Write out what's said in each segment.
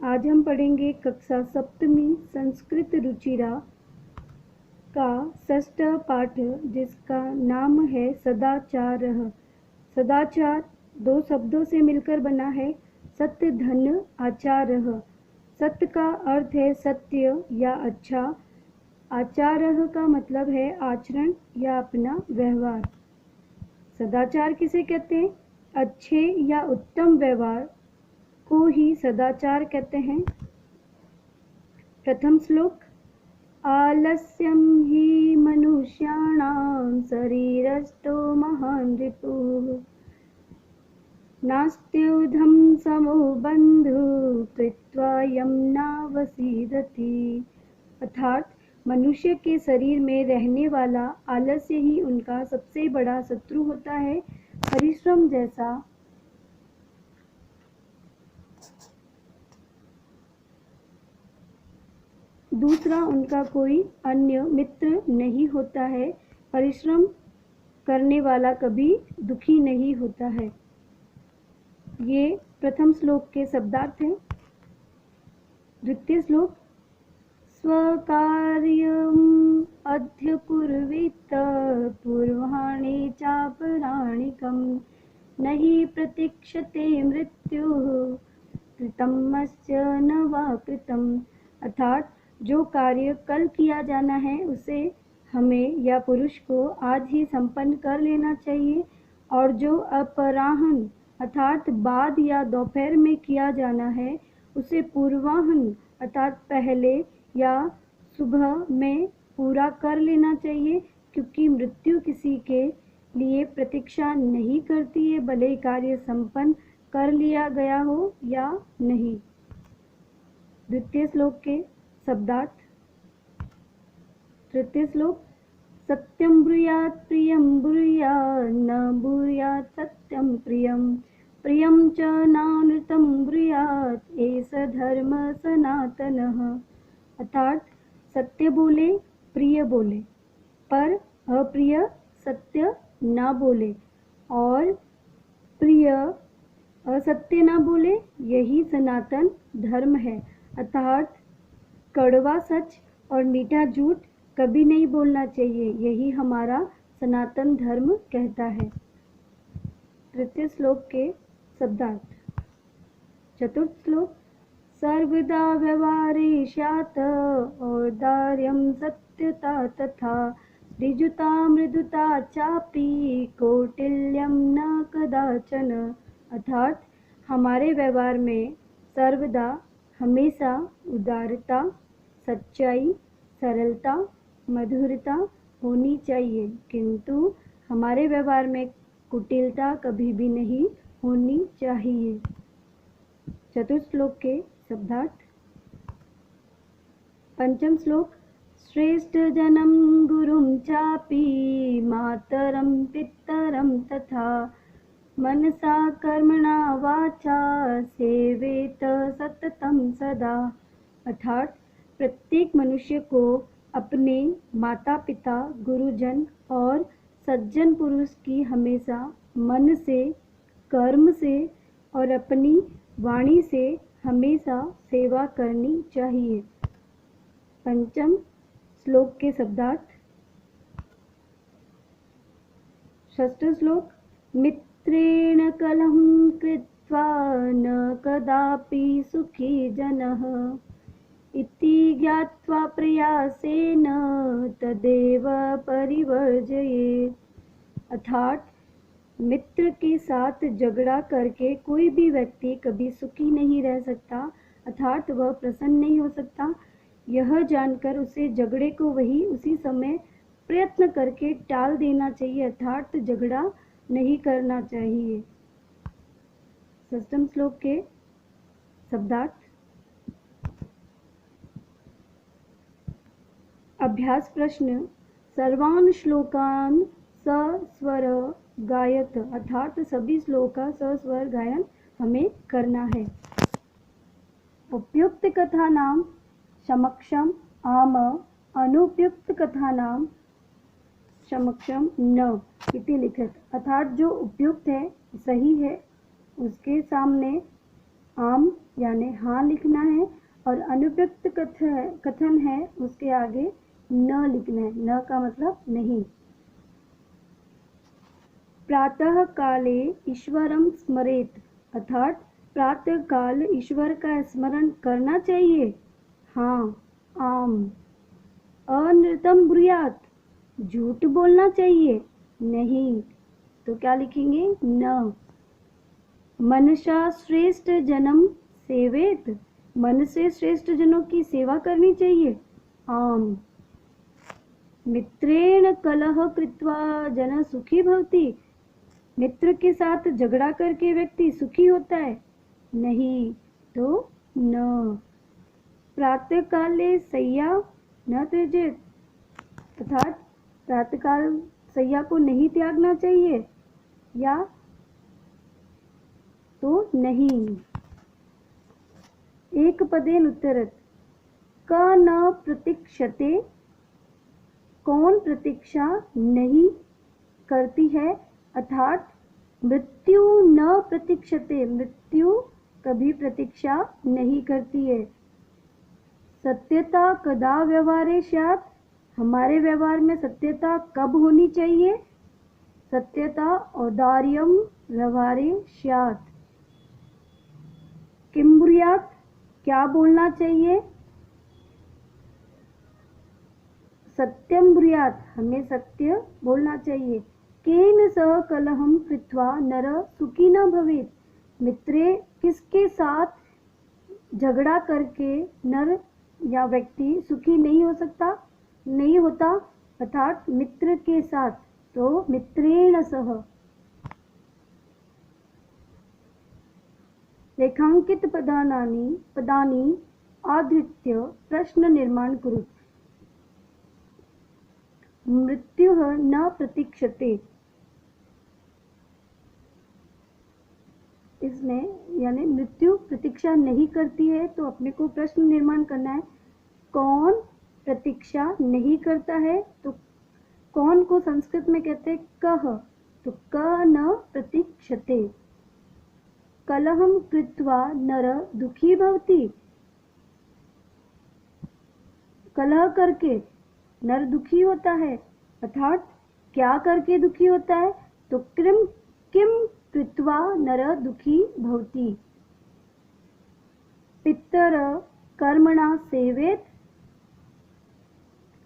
आज हम पढ़ेंगे कक्षा सप्तमी संस्कृत रुचिरा का षष्ठ पाठ, जिसका नाम है सदाचारः। सदाचार दो शब्दों से मिलकर बना है, सत्य धन आचारः। सत्य का अर्थ है सत्य या अच्छा, आचारः का मतलब है आचरण या अपना व्यवहार। सदाचार किसे कहते हैं? अच्छे या उत्तम व्यवहार को ही सदाचार कहते हैं। प्रथम श्लोक। आलस्यं हि मनुष्याणां शरीरस्थो महान् रिपुः, नास्त्युधं समो बन्धुः कृत्वा यं नावसीदति। अर्थात मनुष्य के शरीर में रहने वाला आलस्य ही उनका सबसे बड़ा शत्रु होता है। परिश्रम जैसा दूसरा उनका कोई अन्य मित्र नहीं होता है। परिश्रम करने वाला कभी दुखी नहीं होता है। ये प्रथम श्लोक के शब्दार्थ हैं। द्वितीय श्लोक। स्वकार्यम् अद्य कुर्वीत पूर्वाणि चापराणिकम्, न हि प्रतीक्षते मृत्युः कृतमस्य न वा कृतम्। अर्थात जो कार्य कल किया जाना है उसे हमें या पुरुष को आज ही संपन्न कर लेना चाहिए, और जो अपराह्न अर्थात बाद या दोपहर में किया जाना है उसे पूर्वाह्न अर्थात पहले या सुबह में पूरा कर लेना चाहिए, क्योंकि मृत्यु किसी के लिए प्रतीक्षा नहीं करती है, भले कार्य संपन्न कर लिया गया हो या नहीं। द्वितीय श्लोक के शब्दार्थ। तृतीय श्लोक। सत्यं ब्रूयात् प्रियं ब्रूयात् न ब्रूयात् सत्यं प्रियं, प्रियं च नानृतं ब्रूयात् एष धर्म सनातनः। अर्थात सत्य बोले प्रिय बोले, पर अप्रिय सत्य न बोले, और प्रिय असत्य न बोले, यही सनातन धर्म है। अर्थात कड़वा सच और मीठा झूठ कभी नहीं बोलना चाहिए, यही हमारा सनातन धर्म कहता है। तृतीय श्लोक के शब्दार्थ। चतुर्थ श्लोक। सर्वदा व्यवहारे स्यात् औदार्यं सत्यता तथा, ऋजुता मृदुता चापि कौटिल्यं न कदाचन। अर्थात हमारे व्यवहार में सर्वदा हमेशा उदारता, सच्चाई, सरलता, मधुरता होनी चाहिए, किंतु हमारे व्यवहार में कुटिलता कभी भी नहीं होनी चाहिए। चतुर्थ श्लोक के शब्दार्थ। पंचम श्लोक। श्रेष्ठ जनम गुरुं चापि मातरं पितरं तथा, मनसा कर्मणा वाचा सेवेत सततं सदा। अर्थात प्रत्येक मनुष्य को अपने माता पिता, गुरुजन और सज्जन पुरुष की हमेशा मन से, कर्म से और अपनी वाणी से हमेशा सेवा करनी चाहिए। पंचम श्लोक के शब्दार्थ। षष्ठ श्लोक। मित्रेण कलहं कृत्वा न कदापि सुखी जनः, इति ज्ञात्वा प्रयासेन तदेव परिवर्जयेत्। अर्थात मित्र के साथ झगड़ा करके कोई भी व्यक्ति कभी सुखी नहीं रह सकता, अर्थात वह प्रसन्न नहीं हो सकता। यह जानकर उसे झगड़े को वही उसी समय प्रयत्न करके टाल देना चाहिए, अर्थात झगड़ा नहीं करना चाहिए। षष्ठम श्लोक के शब्दार्थ। अभ्यास प्रश्न। सर्वान् श्लोकान् सस्वर गायत। अर्थात सभी श्लोक का सस्वर गायन हमें करना है। उपयुक्त कथा नाम समक्षम आम, अनुपयुक्त कथा नाम समक्षम न इति लिखित। अर्थात जो उपयुक्त है, सही है, उसके सामने आम यानी हाँ लिखना है, और अनुपयुक्त कथन है उसके आगे न लिखना है। न का मतलब नहीं। प्रातः काले ईश्वरम स्मरेत, अर्थात प्रातः काल ईश्वर का स्मरण करना चाहिए। हाँ, आम। अनृतम ब्रूयात, झूठ बोलना चाहिए। नहीं, तो क्या लिखेंगे? न। मनसा श्रेष्ठ जनम सेवेत, मन से श्रेष्ठ जनों की सेवा करनी चाहिए। आम। मित्रेण कलह कृत्वा जन सुखी भवति, मित्र के साथ झगड़ा करके व्यक्ति सुखी होता है। नहीं, तो न। प्रातः काले सैया न त्यजेत, अर्थात प्रातःकाल सैया को नहीं त्यागना चाहिए, या तो नहीं। एक पदेन उत्तरत, क न प्रतीक्षते, कौन प्रतीक्षा नहीं करती है, अर्थात मृत्यु न प्रतीक्षते, मृत्यु कभी प्रतीक्षा नहीं करती है। सत्यता कदा व्यवहारे स्यात्, हमारे व्यवहार में सत्यता कब होनी चाहिए? सत्यता औदार्यम व्यवहारे स्यात्। किम ब्रूयात्, क्या बोलना चाहिए? सत्यम ब्रूयात्, हमें सत्य बोलना चाहिए। केन सह कलहम कृत्वा नर सुखी न भवेत्, मित्रे किसके साथ झगड़ा करके नर या व्यक्ति सुखी नहीं हो सकता, नहीं होता, अर्थात मित्र के साथ, तो मित्रेण सह। रेखांकित पदानी आधृत्य प्रश्न निर्माण कुरु। मृत्यु न प्रतीक्षते, इसमें यानी मृत्यु प्रतीक्षा नहीं करती है, तो अपने को प्रश्न निर्माण करना है। कौन प्रतीक्षा नहीं करता है? तो कौन को संस्कृत में कहते हैं कह, तो क न प्रतीक्षते। कलहम कृत्वा नर दुखी भवति, कलह करके नर दुखी होता है, अर्थात क्या करके दुखी होता है? तो किम कृत्वा नर दुखी भवति। पितर कर्मणा सेवेत,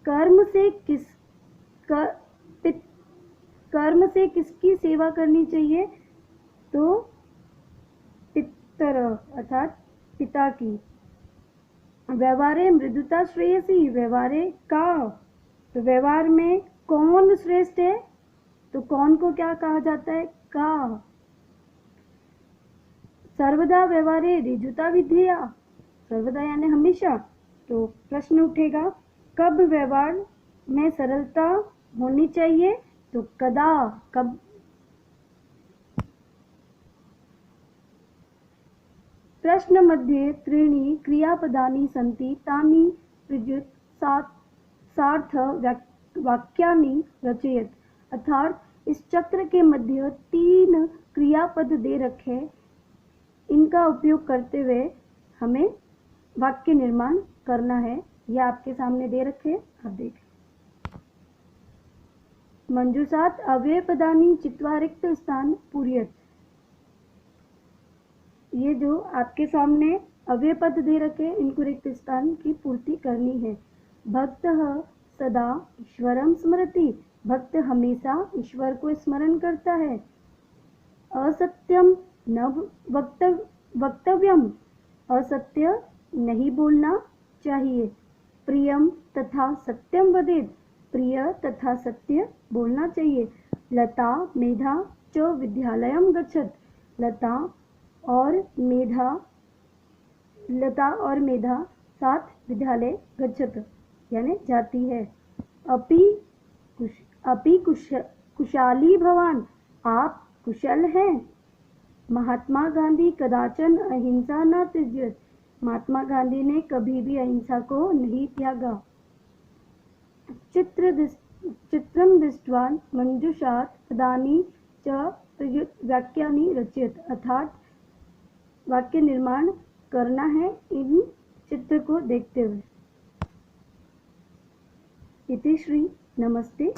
कर्म से किसकी सेवा करनी चाहिए? तो पितर अर्थात पिता की। व्यवहारे मृदुता श्रेयसी, व्यवहारे का, तो व्यवहार में कौन श्रेष्ठ है? तो कौन को क्या कहा जाता है? का। सर्वदा व्यवहारे ऋजुता विधेया, सर्वदा यानी हमेशा, तो प्रश्न उठेगा कब व्यवहार में सरलता होनी चाहिए? तो कदा, कब। प्रश्न मध्ये त्रीणि क्रियापदानि सन्ति, तानि प्रयुज्य सार्थ वाक्यानि रचयेत्, अर्थात इस चक्र के मध्य 3 क्रियापद दे रखे, इनका उपयोग करते हुए हमें वाक्य निर्माण करना है। यह आपके सामने दे रखे, आप देखें। मंजूषात अव्यय पदानी चित्वा रिक्त स्थान पूर्यत, ये जो आपके सामने अव्यय पद दे रखे, इनको रिक्त स्थान की पूर्ति करनी है। भक्त सदा ईश्वरम स्मरति, भक्त हमेशा ईश्वर को स्मरण करता है। असत्यम न वक्तव्यम, असत्य नहीं बोलना चाहिए। प्रियम तथा सत्यम वदेत्, प्रिय तथा सत्य बोलना चाहिए। लता मेधा च विद्यालयम गच्छत, लता और मेधा साथ विद्यालय गच्छत यानी जाती है। अपि कुशाली भवान, आप कुशल हैं। महात्मा गांधी कदाचन अहिंसा न त्यज्यत, महात्मा गांधी ने कभी भी अहिंसा को नहीं त्यागा। चित्रम दृष्ट्वा मंजूषात् पदानि च प्रयुक्त वाक्यानि रचयेत्, अर्थात वाक्य निर्माण करना है इन चित्र को देखते हुए। इति श्री नमस्ते।